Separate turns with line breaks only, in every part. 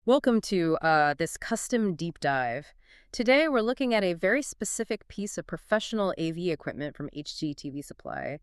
Welcome to this custom deep dive. Today we're looking at a very specific piece of professional AV equipment from HDTVSupply.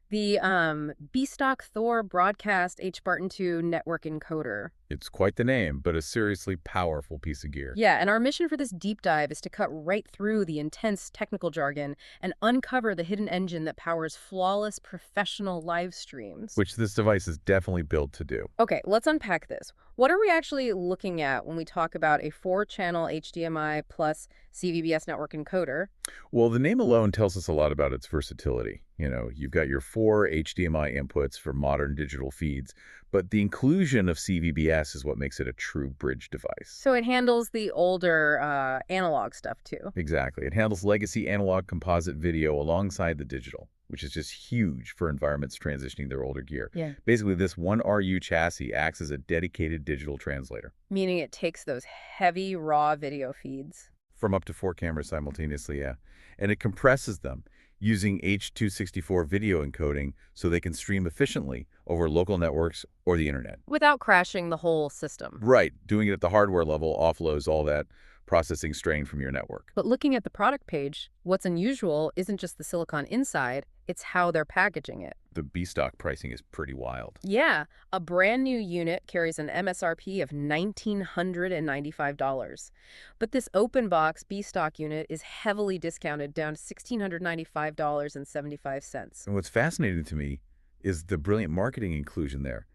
The B-stock Thor broadcast H-SPARTAN-2 network encoder.
It's quite the name, but a seriously powerful piece of gear.
Yeah, and our mission for this deep dive is to cut right through the intense technical jargon and uncover the hidden engine that powers flawless professional live streams.
Which this device is definitely built to do.
Okay, let's unpack this. What are we actually looking at when we talk about a 4-channel HDMI plus CVBS network encoder?
Well, the name alone tells us a lot about its versatility. You've got your 4 HDMI inputs for modern digital feeds, but the inclusion of CVBS is what makes it a true bridge device.
So it handles the older analog stuff too.
Exactly. It handles legacy analog composite video alongside the digital, which is just huge for environments transitioning their older gear.
Yeah.
Basically, this 1RU chassis acts as a dedicated digital translator.
Meaning it takes those heavy raw video feeds.
From up to 4 cameras simultaneously, yeah. And it compresses them using H.264 video encoding so they can stream efficiently over local networks or the internet.
Without crashing the whole system.
Right. Doing it at the hardware level offloads all that processing strain from your network.
But looking at the product page, what's unusual isn't just the silicon inside, it's how they're packaging it.
The B-stock pricing is pretty wild.
Yeah, a brand new unit carries an MSRP of $1,995. But this open box B-stock unit is heavily discounted down to $1,695.75.
And what's fascinating to me is the brilliant marketing inclusion there.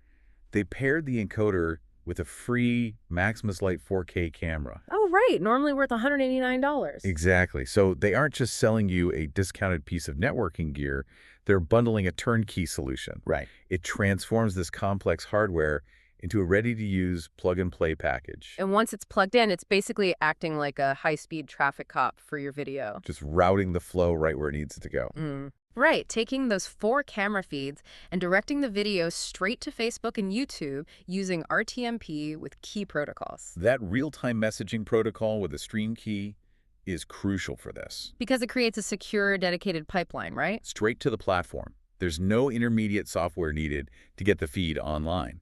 They paired the encoder with a free Maximus Light 4K camera.
Oh, right. Normally worth $189.
Exactly. So they aren't just selling you a discounted piece of networking gear. They're bundling a turnkey solution.
Right.
It transforms this complex hardware into a ready-to-use plug-and-play package.
And once it's plugged in, it's basically acting like a high-speed traffic cop for your video.
Just routing the flow right where it needs to go.
Right, taking those 4 camera feeds and directing the video straight to Facebook and YouTube using RTMP with key protocols.
That real-time messaging protocol with a stream key is crucial for this.
Because it creates a secure, dedicated pipeline, right?
Straight to the platform. There's no intermediate software needed to get the feed online.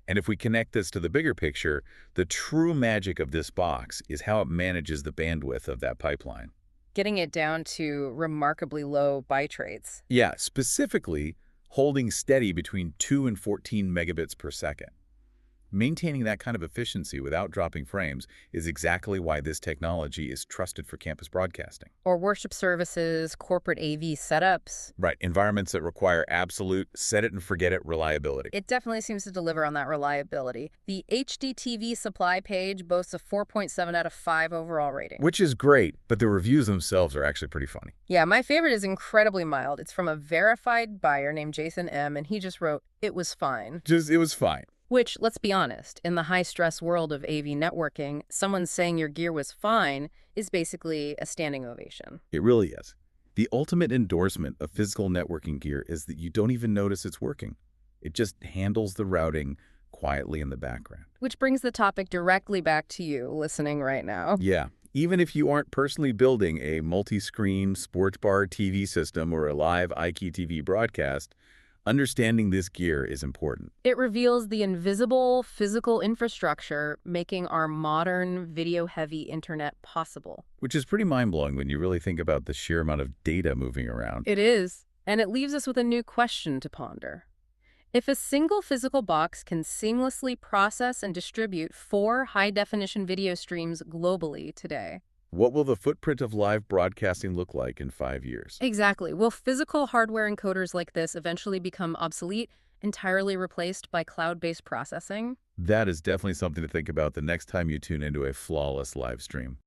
And if we connect this to the bigger picture, the true magic of this box is how it manages the bandwidth of that pipeline.
Getting it down to remarkably low bitrates.
Yeah, specifically holding steady between 2 and 14 megabits per second. Maintaining that kind of efficiency without dropping frames is exactly why this technology is trusted for campus broadcasting.
Or worship services, corporate AV setups.
Right, environments that require absolute set-it-and-forget-it reliability.
It definitely seems to deliver on that reliability. The HDTVSupply page boasts a 4.7 out of 5 overall rating.
Which is great, but the reviews themselves are actually pretty funny.
Yeah, my favorite is incredibly mild. It's from a verified buyer named Jason M., and he just wrote, "It was fine."
It was fine.
Which, let's be honest, in the high-stress world of AV networking, someone saying your gear was fine is basically a standing ovation.
It really is. The ultimate endorsement of physical networking gear is that you don't even notice it's working. It just handles the routing quietly in the background.
Which brings the topic directly back to you listening right now.
Yeah. Even if you aren't personally building a multi-screen sports bar TV system or a live IPTV broadcast, understanding this gear is important.
It reveals the invisible physical infrastructure making our modern video-heavy internet possible.
Which is pretty mind-blowing when you really think about the sheer amount of data moving around.
It is. And it leaves us with a new question to ponder. If a single physical box can seamlessly process and distribute 4 high-definition video streams globally today,
what will the footprint of live broadcasting look like in 5 years?
Exactly. Will physical hardware encoders like this eventually become obsolete, entirely replaced by cloud-based processing?
That is definitely something to think about the next time you tune into a flawless live stream.